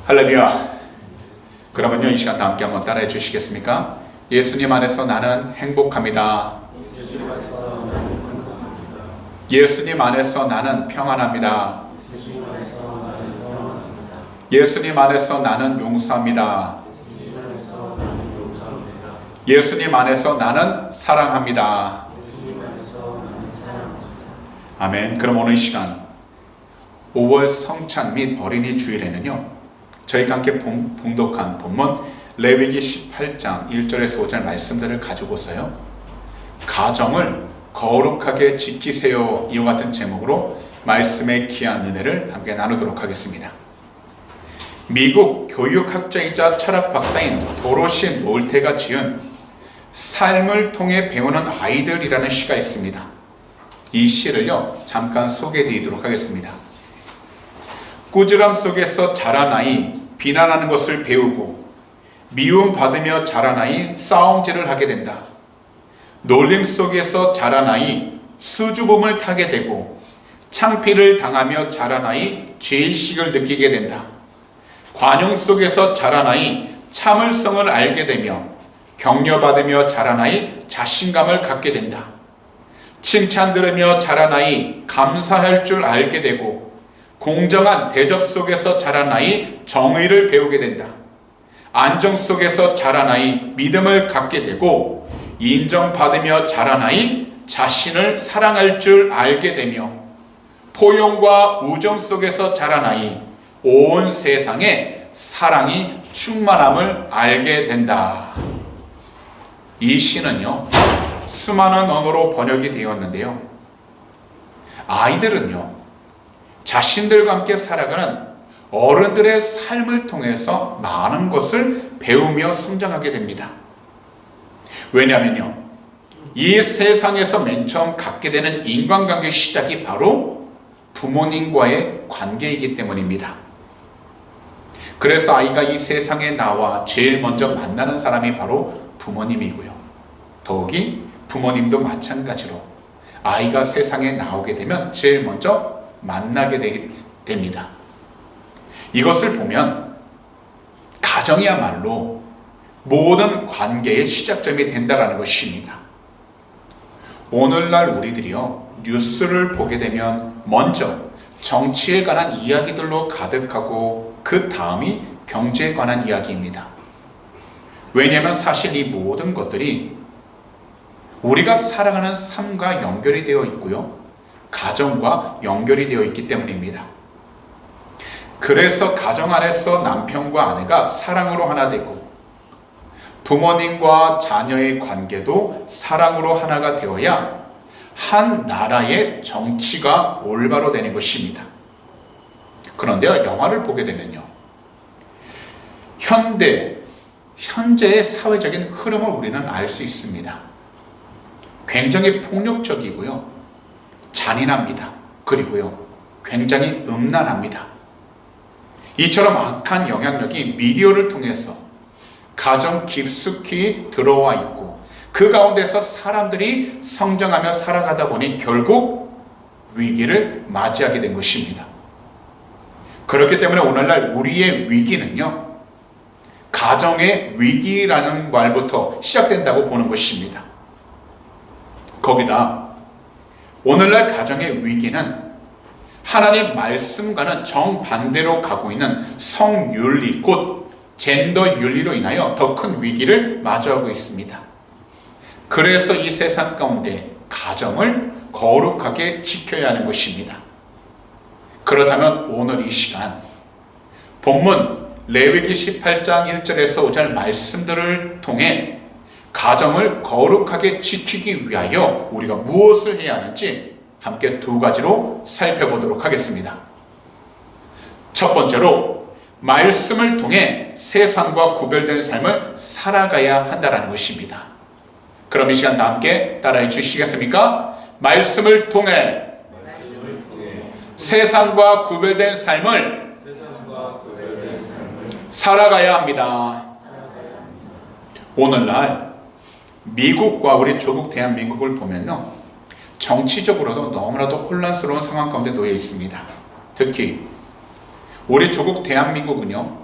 할렐루야. 그러면요, 이 시간 다 함께 한번 따라해 주시겠습니까? 예수님 안에서 나는 행복합니다. 예수님 안에서 나는 평안합니다. 예수님 안에서 나는 용서합니다. 예수님 안에서 나는 사랑합니다. 아멘. 그럼 오늘 시간 5월 성찬 및 어린이 주일에는요, 저희가 함께 봉독한 본문 레위기 18장 1절에서 5절 말씀들을 가지고서요, 가정을 거룩하게 지키세요, 이와 같은 제목으로 말씀의 귀한 은혜를 함께 나누도록 하겠습니다. 미국 교육학자이자 철학 박사인 도로시 몰테가 지은 삶을 통해 배우는 아이들이라는 시가 있습니다. 이 시를요, 잠깐 소개해 드리도록 하겠습니다. 꾸지람 속에서 자란 아이, 비난하는 것을 배우고, 미움받으며 자란 아이, 싸움질을 하게 된다. 놀림 속에서 자란 아이, 수줍음을 타게 되고, 창피를 당하며 자란 아이, 죄의식을 느끼게 된다. 관용 속에서 자란 아이, 참을성을 알게 되며, 격려받으며 자란 아이, 자신감을 갖게 된다. 칭찬 들으며 자란 아이, 감사할 줄 알게 되고, 공정한 대접 속에서 자란 아이, 정의를 배우게 된다. 안정 속에서 자란 아이, 믿음을 갖게 되고, 인정받으며 자란 아이, 자신을 사랑할 줄 알게 되며, 포용과 우정 속에서 자란 아이, 온 세상에 사랑이 충만함을 알게 된다. 이 시는요, 수많은 언어로 번역이 되었는데요, 아이들은요, 자신들과 함께 살아가는 어른들의 삶을 통해서 많은 것을 배우며 성장하게 됩니다. 왜냐하면요, 이 세상에서 맨 처음 갖게 되는 인간관계 시작이 바로 부모님과의 관계이기 때문입니다. 그래서 아이가 이 세상에 나와 제일 먼저 만나는 사람이 바로 부모님이고요, 더욱이 부모님도 마찬가지로 아이가 세상에 나오게 되면 제일 먼저 만나게 됩니다. 이것을 보면 가정이야말로 모든 관계의 시작점이 된다는 것입니다. 오늘날 우리들이요, 뉴스를 보게 되면 먼저 정치에 관한 이야기들로 가득하고, 그 다음이 경제에 관한 이야기입니다. 왜냐하면 사실 이 모든 것들이 우리가 살아가는 삶과 연결이 되어 있고요, 가정과 연결이 되어 있기 때문입니다. 그래서 가정 안에서 남편과 아내가 사랑으로 하나 되고, 부모님과 자녀의 관계도 사랑으로 하나가 되어야 한 나라의 정치가 올바로 되는 것입니다. 그런데요, 영화를 보게 되면요, 현재의 사회적인 흐름을 우리는 알 수 있습니다. 굉장히 폭력적이고요, 잔인합니다. 그리고요, 굉장히 음란합니다. 이처럼 악한 영향력이 미디어를 통해서 가정 깊숙이 들어와 있고, 그 가운데서 사람들이 성장하며 살아가다 보니 결국 위기를 맞이하게 된 것입니다. 그렇기 때문에 오늘날 우리의 위기는요, 가정의 위기라는 말부터 시작된다고 보는 것입니다. 거기다 오늘날 가정의 위기는 하나님 말씀과는 정반대로 가고 있는 성윤리, 곧 젠더 윤리로 인하여 더 큰 위기를 마주하고 있습니다. 그래서 이 세상 가운데 가정을 거룩하게 지켜야 하는 것입니다. 그렇다면 오늘 이 시간 본문 레위기 18장 1절에서 5절 말씀들을 통해 가정을 거룩하게 지키기 위하여 우리가 무엇을 해야 하는지 함께 두 가지로 살펴보도록 하겠습니다. 첫 번째로, 말씀을 통해 세상과 구별된 삶을 살아가야 한다는 것입니다. 그럼 이 시간 다 함께 따라해 주시겠습니까? 말씀을 통해 세상과 구별된 삶을 살아가야 합니다. 오늘날 미국과 우리 조국 대한민국을 보면요, 정치적으로도 너무나도 혼란스러운 상황 가운데 놓여 있습니다. 특히 우리 조국 대한민국은요,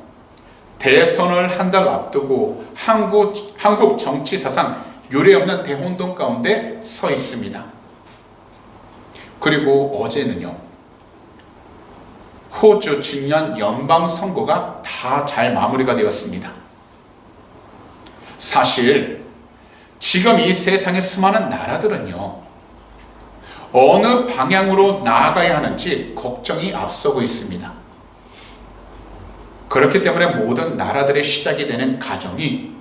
대선을 한 달 앞두고 한국 정치사상 유례없는 대혼동 가운데 서 있습니다. 그리고 어제는요, 호주 중요한 연방 선거가 다 잘 마무리가 되었습니다. 사실 지금 이 세상의 수많은 나라들은요, 어느 방향으로 나아가야 하는지 걱정이 앞서고 있습니다. 그렇기 때문에 모든 나라들의 시작이 되는 가정이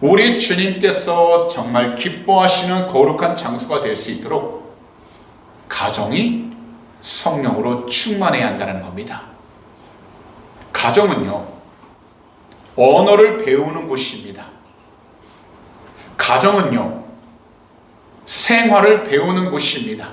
우리 주님께서 정말 기뻐하시는 거룩한 장소가 될 수 있도록 가정이 성령으로 충만해야 한다는 겁니다. 가정은요, 언어를 배우는 곳입니다. 가정은요, 생활을 배우는 곳입니다.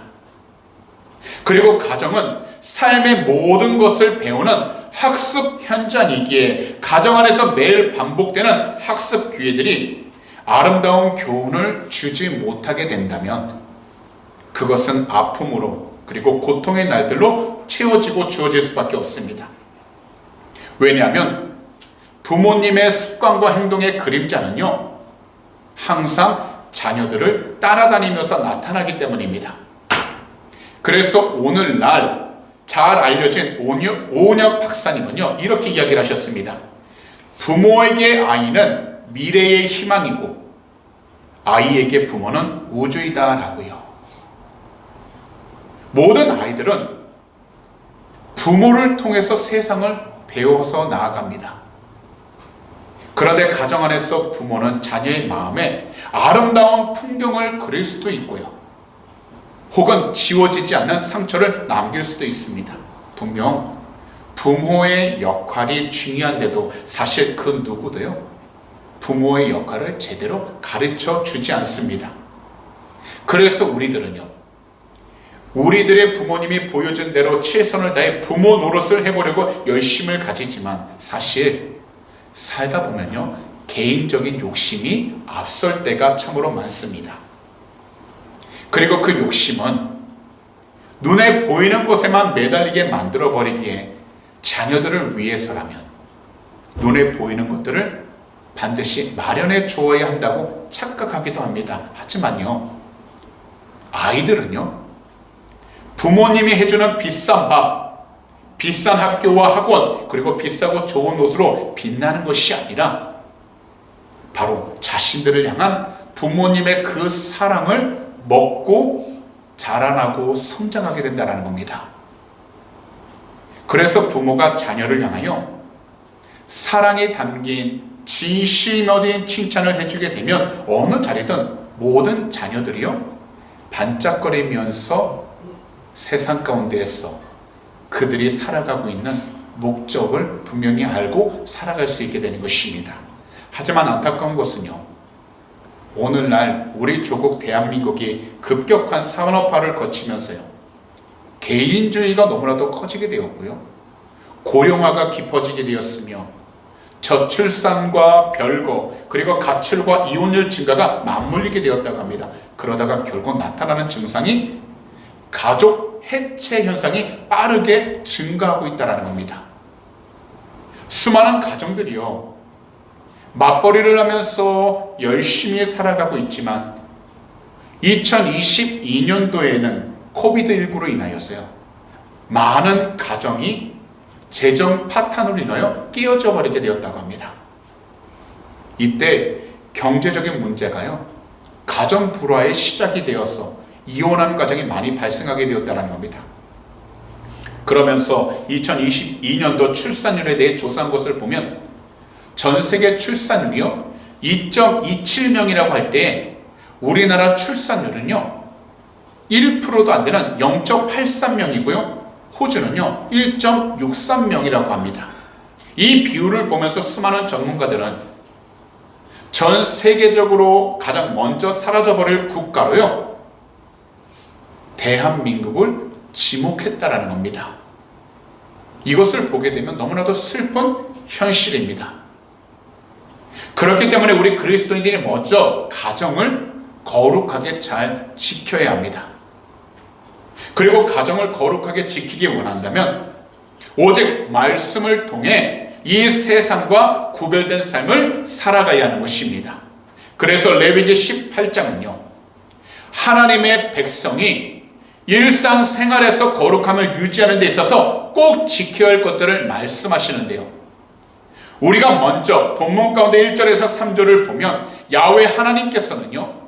그리고 가정은 삶의 모든 것을 배우는 학습 현장이기에 가정 안에서 매일 반복되는 학습 기회들이 아름다운 교훈을 주지 못하게 된다면 그것은 아픔으로 그리고 고통의 날들로 채워지고 주어질 수밖에 없습니다. 왜냐하면 부모님의 습관과 행동의 그림자는요, 항상 자녀들을 따라다니면서 나타나기 때문입니다. 그래서 오늘날 잘 알려진 오은혁 박사님은요, 이렇게 이야기를 하셨습니다. 부모에게 아이는 미래의 희망이고 아이에게 부모는 우주이다 라고요. 모든 아이들은 부모를 통해서 세상을 배워서 나아갑니다. 그런데 가정 안에서 부모는 자녀의 마음에 아름다운 풍경을 그릴 수도 있고요, 혹은 지워지지 않는 상처를 남길 수도 있습니다. 분명 부모의 역할이 중요한데도 사실 그 누구도요, 부모의 역할을 제대로 가르쳐 주지 않습니다. 그래서 우리들은요, 우리들의 부모님이 보여준 대로 최선을 다해 부모 노릇을 해보려고 열심을 가지지만 사실 살다 보면요, 개인적인 욕심이 앞설 때가 참으로 많습니다. 그리고 그 욕심은 눈에 보이는 것에만 매달리게 만들어버리기에 자녀들을 위해서라면 눈에 보이는 것들을 반드시 마련해 주어야 한다고 착각하기도 합니다. 하지만요, 아이들은요, 부모님이 해주는 비싼 밥, 비싼 학교와 학원, 그리고 비싸고 좋은 옷으로 빛나는 것이 아니라 바로 자신들을 향한 부모님의 그 사랑을 먹고 자라나고 성장하게 된다는 겁니다. 그래서 부모가 자녀를 향하여 사랑이 담긴 진심 어린 칭찬을 해주게 되면 어느 자리든 모든 자녀들이요, 반짝거리면서 세상 가운데에서 그들이 살아가고 있는 목적을 분명히 알고 살아갈 수 있게 되는 것입니다. 하지만 안타까운 것은요, 오늘날 우리 조국 대한민국이 급격한 산업화를 거치면서요, 개인주의가 너무나도 커지게 되었고요, 고령화가 깊어지게 되었으며 저출산과 별거, 그리고 가출과 이혼율 증가가 맞물리게 되었다고 합니다. 그러다가 결국 나타나는 증상이 가족 해체 현상이 빠르게 증가하고 있다는 겁니다. 수많은 가정들이요, 맞벌이를 하면서 열심히 살아가고 있지만 2022년도에는 코비드19로 인하여서요, 많은 가정이 재정 파탄으로 인하여 깨어져 버리게 되었다고 합니다. 이때 경제적인 문제가요, 가정 불화의 시작이 되어서 이혼하는 가정이 많이 발생하게 되었다는 겁니다. 그러면서 2022년도 출산율에 대해 조사한 것을 보면 전 세계 출산율이요 2.27명이라고 할 때 우리나라 출산율은요 1%도 안 되는 0.83명이고요 호주는요 1.63명이라고 합니다. 이 비율을 보면서 수많은 전문가들은 전 세계적으로 가장 먼저 사라져버릴 국가로요 대한민국을 지목했다라는 겁니다. 이것을 보게 되면 너무나도 슬픈 현실입니다. 그렇기 때문에 우리 그리스도인들이 먼저 가정을 거룩하게 잘 지켜야 합니다. 그리고 가정을 거룩하게 지키기 원한다면 오직 말씀을 통해 이 세상과 구별된 삶을 살아가야 하는 것입니다. 그래서 레위기 18장은요, 하나님의 백성이 일상생활에서 거룩함을 유지하는 데 있어서 꼭 지켜야 할 것들을 말씀하시는데요, 우리가 먼저 본문 가운데 1절에서 3절을 보면 야훼 하나님께서는요,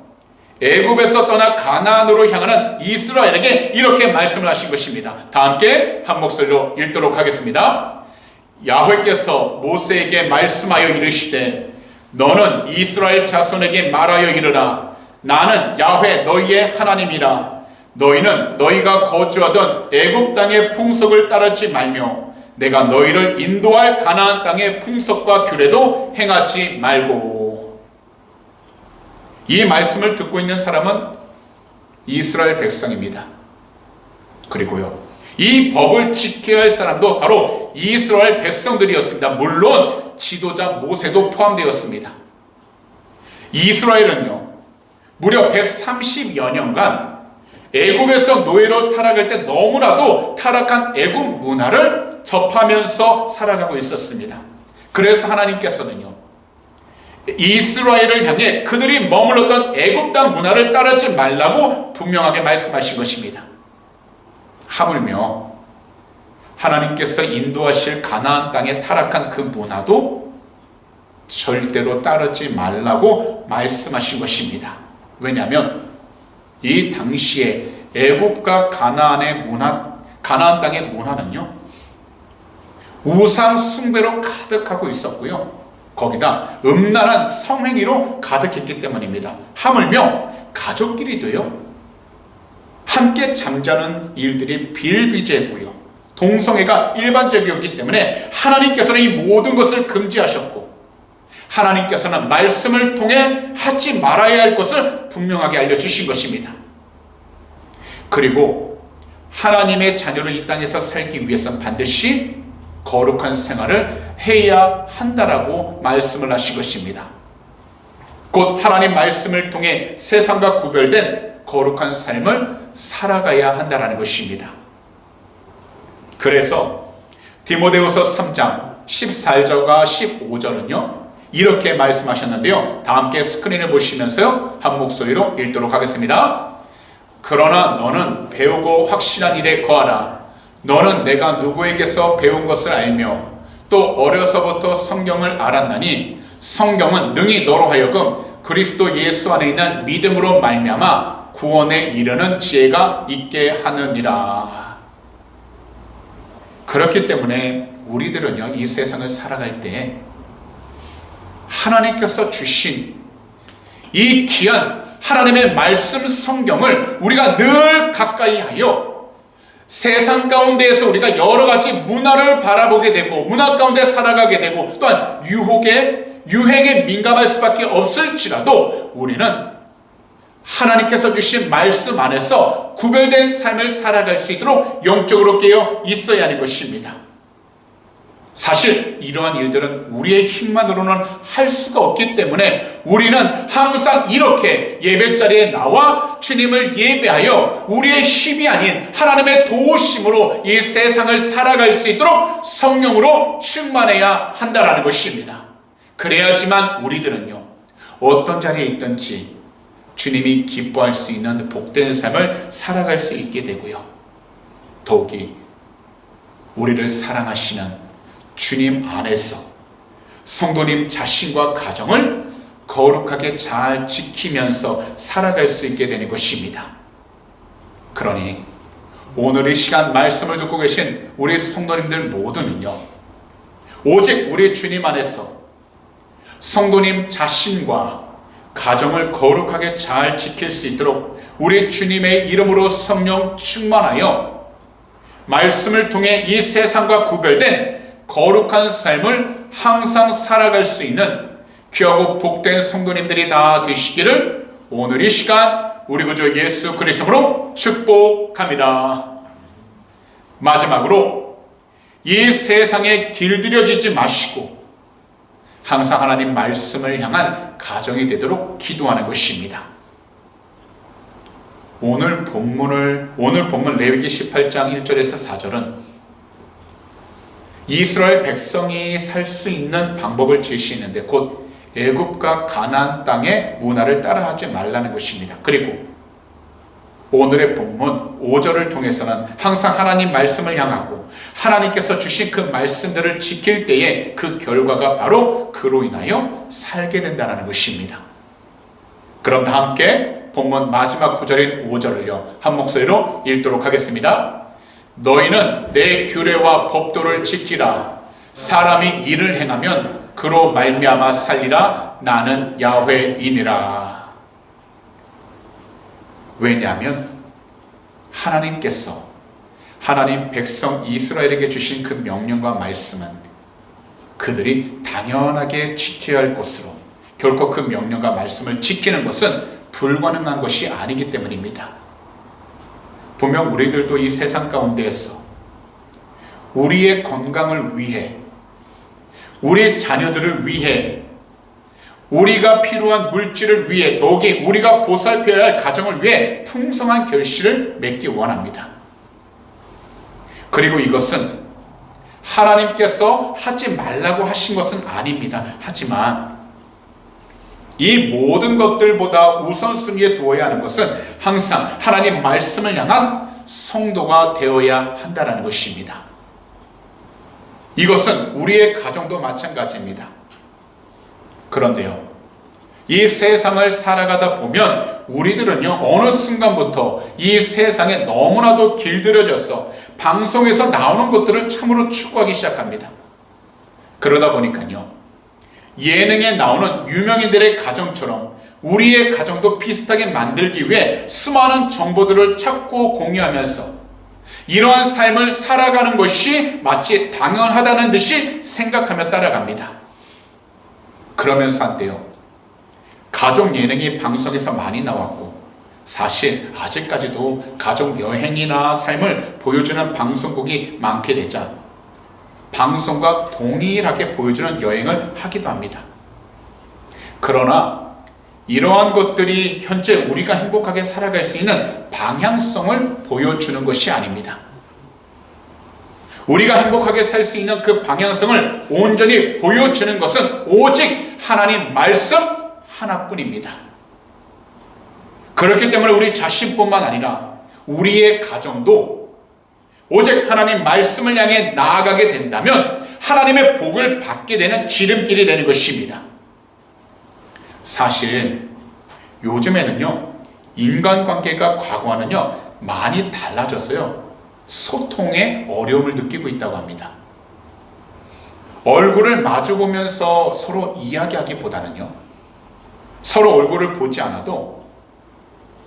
애굽에서 떠나 가나안으로 향하는 이스라엘에게 이렇게 말씀을 하신 것입니다. 다 함께 한 목소리로 읽도록 하겠습니다. 야훼께서 모세에게 말씀하여 이르시되 너는 이스라엘 자손에게 말하여 이르라. 나는 야훼 너희의 하나님이라. 너희는 너희가 거주하던 애굽 땅의 풍속을 따르지 말며 내가 너희를 인도할 가나안 땅의 풍속과 규례도 행하지 말고. 이 말씀을 듣고 있는 사람은 이스라엘 백성입니다. 그리고요, 이 법을 지켜야 할 사람도 바로 이스라엘 백성들이었습니다. 물론 지도자 모세도 포함되었습니다. 이스라엘은요, 무려 130여 년간 애굽에서 노예로 살아갈 때 너무나도 타락한 애굽 문화를 접하면서 살아가고 있었습니다. 그래서 하나님께서는요, 이스라엘을 향해 그들이 머물렀던 애굽 땅 문화를 따르지 말라고 분명하게 말씀하신 것입니다. 하물며 하나님께서 인도하실 가나안 땅에 타락한 그 문화도 절대로 따르지 말라고 말씀하신 것입니다. 왜냐하면 이 당시에 애굽과 가나안의 문화, 가나안 땅의 문화는요, 우상 숭배로 가득하고 있었고요, 거기다 음란한 성행위로 가득했기 때문입니다. 하물며 가족끼리도요, 함께 잠자는 일들이 비일비재했고요, 동성애가 일반적이었기 때문에 하나님께서는 이 모든 것을 금지하셨고, 하나님께서는 말씀을 통해 하지 말아야 할 것을 분명하게 알려주신 것입니다. 그리고 하나님의 자녀로 이 땅에서 살기 위해서는 반드시 거룩한 생활을 해야 한다라고 말씀을 하신 것입니다. 곧 하나님 말씀을 통해 세상과 구별된 거룩한 삶을 살아가야 한다라는 것입니다. 그래서 디모데후서 3장 14절과 15절은요 이렇게 말씀하셨는데요, 다 함께 스크린을 보시면서요 한 목소리로 읽도록 하겠습니다. 그러나 너는 배우고 확실한 일에 거하라. 너는 내가 누구에게서 배운 것을 알며 또 어려서부터 성경을 알았나니 성경은 능히 너로 하여금 그리스도 예수 안에 있는 믿음으로 말미암아 구원에 이르는 지혜가 있게 하느니라. 그렇기 때문에 우리들은요, 이 세상을 살아갈 때 하나님께서 주신 이 귀한 하나님의 말씀 성경을 우리가 늘 가까이 하여 세상 가운데에서 우리가 여러 가지 문화를 바라보게 되고 문화 가운데 살아가게 되고 또한 유행에 민감할 수밖에 없을지라도 우리는 하나님께서 주신 말씀 안에서 구별된 삶을 살아갈 수 있도록 영적으로 깨어 있어야 하는 것입니다. 사실 이러한 일들은 우리의 힘만으로는 할 수가 없기 때문에 우리는 항상 이렇게 예배자리에 나와 주님을 예배하여 우리의 힘이 아닌 하나님의 도우심으로 이 세상을 살아갈 수 있도록 성령으로 충만해야 한다는 것입니다. 그래야지만 우리들은요, 어떤 자리에 있든지 주님이 기뻐할 수 있는 복된 삶을 살아갈 수 있게 되고요, 더욱이 우리를 사랑하시는 주님 안에서 성도님 자신과 가정을 거룩하게 잘 지키면서 살아갈 수 있게 되는 것입니다. 그러니 오늘 이 시간 말씀을 듣고 계신 우리 성도님들 모두는요, 오직 우리 주님 안에서 성도님 자신과 가정을 거룩하게 잘 지킬 수 있도록 우리 주님의 이름으로 성령 충만하여 말씀을 통해 이 세상과 구별된 거룩한 삶을 항상 살아갈 수 있는 귀하고 복된 성도님들이 다 되시기를 오늘 이 시간 우리 구주 예수 그리스도로 축복합니다. 마지막으로 이 세상에 길들여지지 마시고 항상 하나님 말씀을 향한 가정이 되도록 기도하는 것입니다. 오늘 본문 레위기 18장 1절에서 4절은 이스라엘 백성이 살 수 있는 방법을 제시했는데 곧 애굽과 가나안 땅의 문화를 따라하지 말라는 것입니다. 그리고 오늘의 본문 5절을 통해서는 항상 하나님 말씀을 향하고 하나님께서 주신 그 말씀들을 지킬 때에 그 결과가 바로 그로 인하여 살게 된다는 것입니다. 그럼 다 함께 본문 마지막 구절인 5절을요 한 목소리로 읽도록 하겠습니다. 너희는 내 규례와 법도를 지키라. 사람이 이를 행하면 그로 말미암아 살리라. 나는 야훼이니라. 왜냐하면 하나님께서 하나님 백성 이스라엘에게 주신 그 명령과 말씀은 그들이 당연하게 지켜야 할 것으로, 결코 그 명령과 말씀을 지키는 것은 불가능한 것이 아니기 때문입니다. 분명 우리들도 이 세상 가운데에서 우리의 건강을 위해, 우리 자녀들을 위해, 우리가 필요한 물질을 위해, 더욱이 우리가 보살펴야 할 가정을 위해 풍성한 결실을 맺기 원합니다. 그리고 이것은 하나님께서 하지 말라고 하신 것은 아닙니다. 하지만 이 모든 것들보다 우선순위에 두어야 하는 것은 항상 하나님 말씀을 향한 성도가 되어야 한다는 것입니다. 이것은 우리의 가정도 마찬가지입니다. 그런데요, 이 세상을 살아가다 보면 우리들은요 어느 순간부터 이 세상에 너무나도 길들여져서 방송에서 나오는 것들을 참으로 추구하기 시작합니다. 그러다 보니까요 예능에 나오는 유명인들의 가정처럼 우리의 가정도 비슷하게 만들기 위해 수많은 정보들을 찾고 공유하면서 이러한 삶을 살아가는 것이 마치 당연하다는 듯이 생각하며 따라갑니다. 그러면서 한때요 가족 예능이 방송에서 많이 나왔고 사실 아직까지도 가족 여행이나 삶을 보여주는 방송국이 많게 되자 방송과 동일하게 보여주는 여행을 하기도 합니다. 그러나 이러한 것들이 현재 우리가 행복하게 살아갈 수 있는 방향성을 보여주는 것이 아닙니다. 우리가 행복하게 살 수 있는 그 방향성을 온전히 보여주는 것은 오직 하나님 말씀 하나뿐입니다. 그렇기 때문에 우리 자신뿐만 아니라 우리의 가정도 오직 하나님 말씀을 향해 나아가게 된다면 하나님의 복을 받게 되는 지름길이 되는 것입니다. 사실 요즘에는요 인간관계가 과거와는요 많이 달라졌어요. 소통에 어려움을 느끼고 있다고 합니다. 얼굴을 마주보면서 서로 이야기하기보다는요 서로 얼굴을 보지 않아도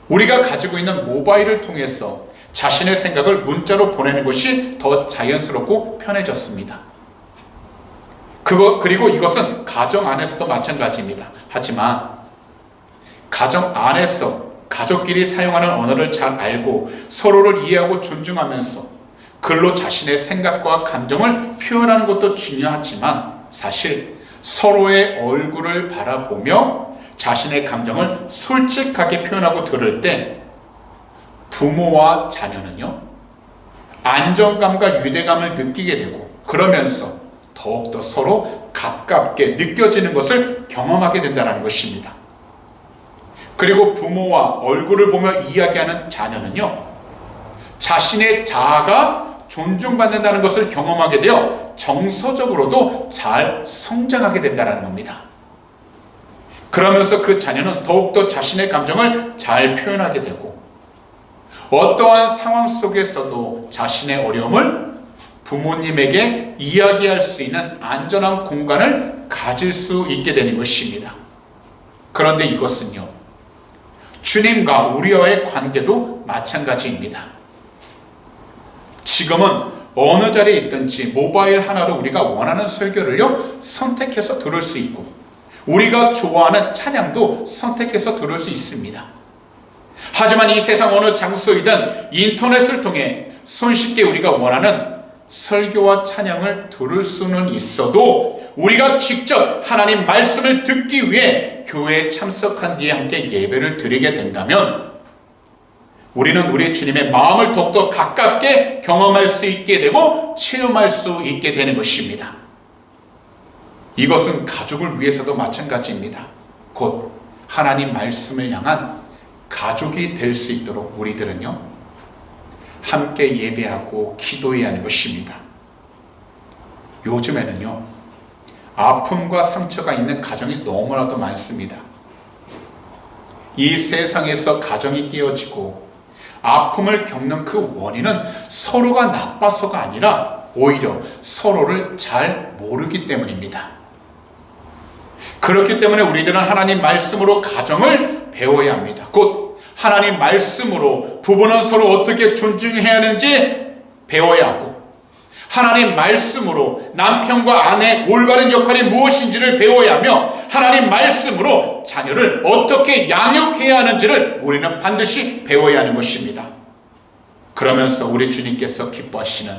우리가 가지고 있는 모바일을 통해서 자신의 생각을 문자로 보내는 것이 더 자연스럽고 편해졌습니다. 그리고 이것은 가정 안에서도 마찬가지입니다. 하지만 가정 안에서 가족끼리 사용하는 언어를 잘 알고 서로를 이해하고 존중하면서 글로 자신의 생각과 감정을 표현하는 것도 중요하지만 사실 서로의 얼굴을 바라보며 자신의 감정을 솔직하게 표현하고 들을 때 부모와 자녀는요 안정감과 유대감을 느끼게 되고 그러면서 더욱더 서로 가깝게 느껴지는 것을 경험하게 된다는 것입니다. 그리고 부모와 얼굴을 보며 이야기하는 자녀는요 자신의 자아가 존중받는다는 것을 경험하게 되어 정서적으로도 잘 성장하게 된다는 겁니다. 그러면서 그 자녀는 더욱더 자신의 감정을 잘 표현하게 되고 어떠한 상황 속에서도 자신의 어려움을 부모님에게 이야기할 수 있는 안전한 공간을 가질 수 있게 되는 것입니다. 그런데 이것은요 주님과 우리와의 관계도 마찬가지입니다. 지금은 어느 자리에 있든지 모바일 하나로 우리가 원하는 설교를요 선택해서 들을 수 있고 우리가 좋아하는 찬양도 선택해서 들을 수 있습니다. 하지만 이 세상 어느 장소이든 인터넷을 통해 손쉽게 우리가 원하는 설교와 찬양을 들을 수는 있어도 우리가 직접 하나님 말씀을 듣기 위해 교회에 참석한 뒤에 함께 예배를 드리게 된다면 우리는 우리 주님의 마음을 더욱더 가깝게 경험할 수 있게 되고 체험할 수 있게 되는 것입니다. 이것은 가족을 위해서도 마찬가지입니다. 곧 하나님 말씀을 향한 가족이 될 수 있도록 우리들은요, 함께 예배하고 기도해야 하는 것입니다. 요즘에는요, 아픔과 상처가 있는 가정이 너무나도 많습니다. 이 세상에서 가정이 깨어지고 아픔을 겪는 그 원인은 서로가 나빠서가 아니라 오히려 서로를 잘 모르기 때문입니다. 그렇기 때문에 우리들은 하나님 말씀으로 가정을 배워야 합니다. 곧 하나님 말씀으로 부부는 서로 어떻게 존중해야 하는지 배워야 하고, 하나님 말씀으로 남편과 아내의 올바른 역할이 무엇인지를 배워야 하며, 하나님 말씀으로 자녀를 어떻게 양육해야 하는지를 우리는 반드시 배워야 하는 것입니다. 그러면서 우리 주님께서 기뻐하시는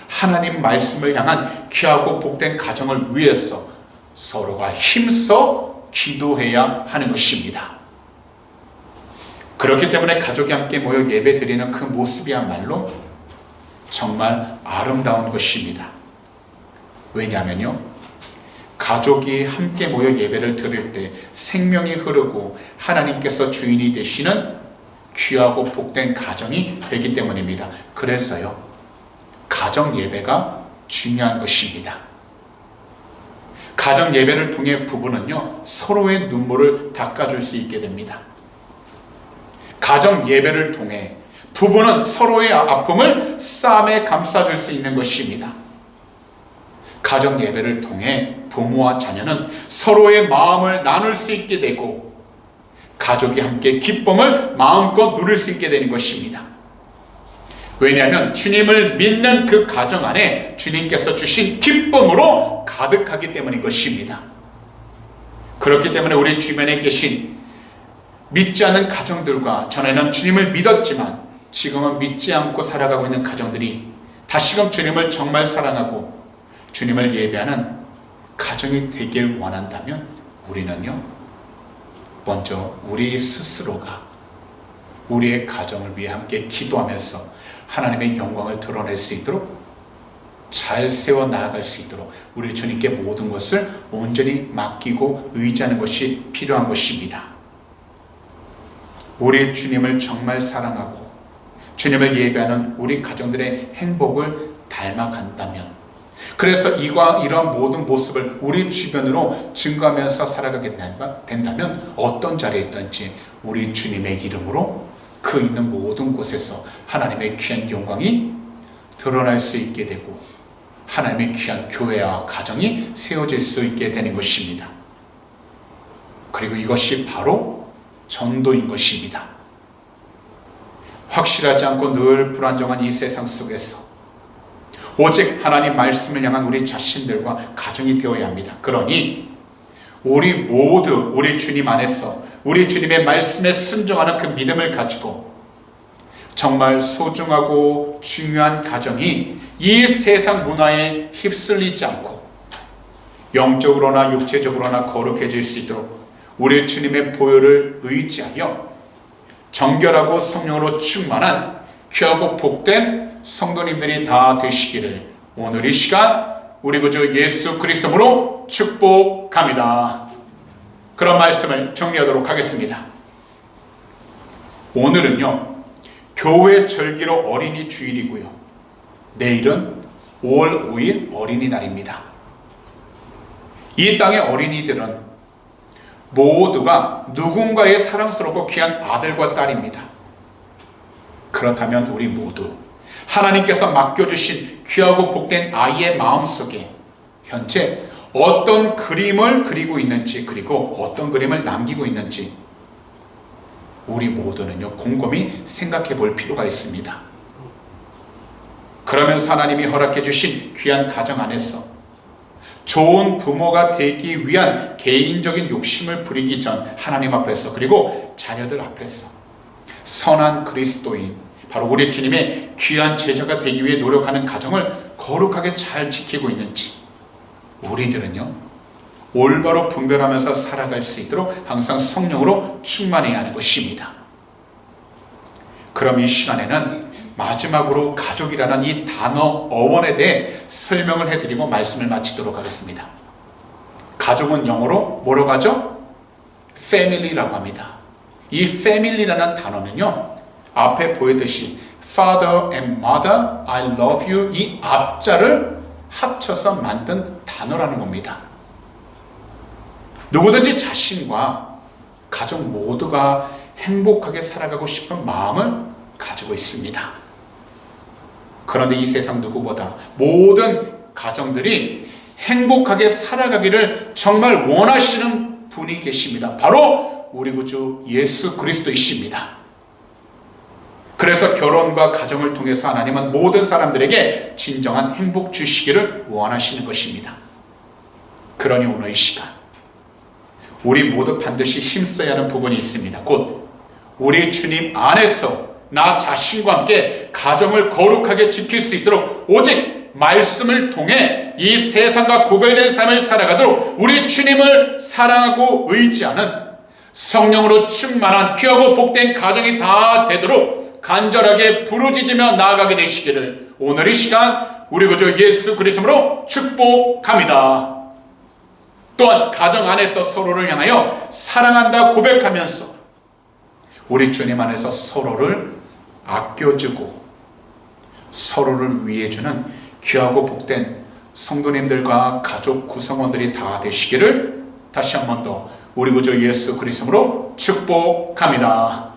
하나님 말씀을 향한 귀하고 복된 가정을 위해서 서로가 힘써 기도해야 하는 것입니다. 그렇기 때문에 가족이 함께 모여 예배 드리는 그 모습이야말로 정말 아름다운 것입니다. 왜냐하면요, 가족이 함께 모여 예배를 드릴 때 생명이 흐르고 하나님께서 주인이 되시는 귀하고 복된 가정이 되기 때문입니다. 그래서요, 가정 예배가 중요한 것입니다. 가정 예배를 통해 부부는요, 서로의 눈물을 닦아줄 수 있게 됩니다. 가정 예배를 통해 부부는 서로의 아픔을 쌈에 감싸줄 수 있는 것입니다. 가정 예배를 통해 부모와 자녀는 서로의 마음을 나눌 수 있게 되고, 가족이 함께 기쁨을 마음껏 누릴 수 있게 되는 것입니다. 왜냐하면 주님을 믿는 그 가정 안에 주님께서 주신 기쁨으로 가득하기 때문인 것입니다. 그렇기 때문에 우리 주변에 계신 믿지 않는 가정들과, 전에는 주님을 믿었지만 지금은 믿지 않고 살아가고 있는 가정들이 다시금 주님을 정말 사랑하고 주님을 예배하는 가정이 되길 원한다면, 우리는요, 먼저 우리 스스로가 우리의 가정을 위해 함께 기도하면서 하나님의 영광을 드러낼 수 있도록, 잘 세워 나아갈 수 있도록 우리 주님께 모든 것을 온전히 맡기고 의지하는 것이 필요한 것입니다. 우리 주님을 정말 사랑하고 주님을 예배하는 우리 가정들의 행복을 닮아간다면, 그래서 이런 모든 모습을 우리 주변으로 증거하면서 살아가게 된다면, 어떤 자리에 있든지 우리 주님의 이름으로 그 있는 모든 곳에서 하나님의 귀한 영광이 드러날 수 있게 되고, 하나님의 귀한 교회와 가정이 세워질 수 있게 되는 것입니다. 그리고 이것이 바로 전도인 것입니다. 확실하지 않고 늘 불안정한 이 세상 속에서 오직 하나님 말씀을 향한 우리 자신들과 가정이 되어야 합니다. 그러니 우리 모두 우리 주님 안에서 우리 주님의 말씀에 순종하는 그 믿음을 가지고 정말 소중하고 중요한 가정이 이 세상 문화에 휩쓸리지 않고 영적으로나 육체적으로나 거룩해질 수 있도록 우리 주님의 보혈을 의지하여 정결하고 성령으로 충만한 귀하고 복된 성도님들이 다 되시기를 오늘 이 시간 우리 구주 예수 그리스도로 축복합니다. 그런 말씀을 정리하도록 하겠습니다. 오늘은요, 교회 절기로 어린이 주일이고요, 내일은 5월 5일 어린이날입니다. 이 땅의 어린이들은 모두가 누군가의 사랑스럽고 귀한 아들과 딸입니다. 그렇다면 우리 모두 하나님께서 맡겨주신 귀하고 복된 아이의 마음속에 현재 어떤 그림을 그리고 있는지, 그리고 어떤 그림을 남기고 있는지 우리 모두는요, 곰곰이 생각해 볼 필요가 있습니다. 그러면서 하나님이 허락해 주신 귀한 가정 안에서 좋은 부모가 되기 위한 개인적인 욕심을 부리기 전 하나님 앞에서, 그리고 자녀들 앞에서 선한 그리스도인, 바로 우리 주님의 귀한 제자가 되기 위해 노력하는 가정을 거룩하게 잘 지키고 있는지 우리들은요, 올바로 분별하면서 살아갈 수 있도록 항상 성령으로 충만해야 하는 것입니다. 그럼 이 시간에는 마지막으로 가족이라는 이 단어 어원에 대해 설명을 해드리고 말씀을 마치도록 하겠습니다. 가족은 영어로 뭐라고 하죠? family라고 합니다. 이 family라는 단어는요, 앞에 보였듯이 father and mother, I love you, 이 앞자를 합쳐서 만든 단어라는 겁니다. 누구든지 자신과 가족 모두가 행복하게 살아가고 싶은 마음을 가지고 있습니다. 그런데 이 세상 누구보다 모든 가정들이 행복하게 살아가기를 정말 원하시는 분이 계십니다. 바로 우리 구주 예수 그리스도이십니다. 그래서 결혼과 가정을 통해서 하나님은 모든 사람들에게 진정한 행복 주시기를 원하시는 것입니다. 그러니 오늘 이 시간 우리 모두 반드시 힘써야 하는 부분이 있습니다. 곧 우리 주님 안에서 나 자신과 함께 가정을 거룩하게 지킬 수 있도록 오직 말씀을 통해 이 세상과 구별된 삶을 살아가도록 우리 주님을 사랑하고 의지하는 성령으로 충만한 귀하고 복된 가정이 다 되도록 간절하게 부르짖으며 나아가게 되시기를 오늘 이 시간 우리 구주 예수 그리스도로 축복합니다. 또한 가정 안에서 서로를 향하여 사랑한다 고백하면서 우리 주님 안에서 서로를 아껴주고 서로를 위해주는 귀하고 복된 성도님들과 가족 구성원들이 다 되시기를 다시 한 번 더 우리 구주 예수 그리스도로 축복합니다.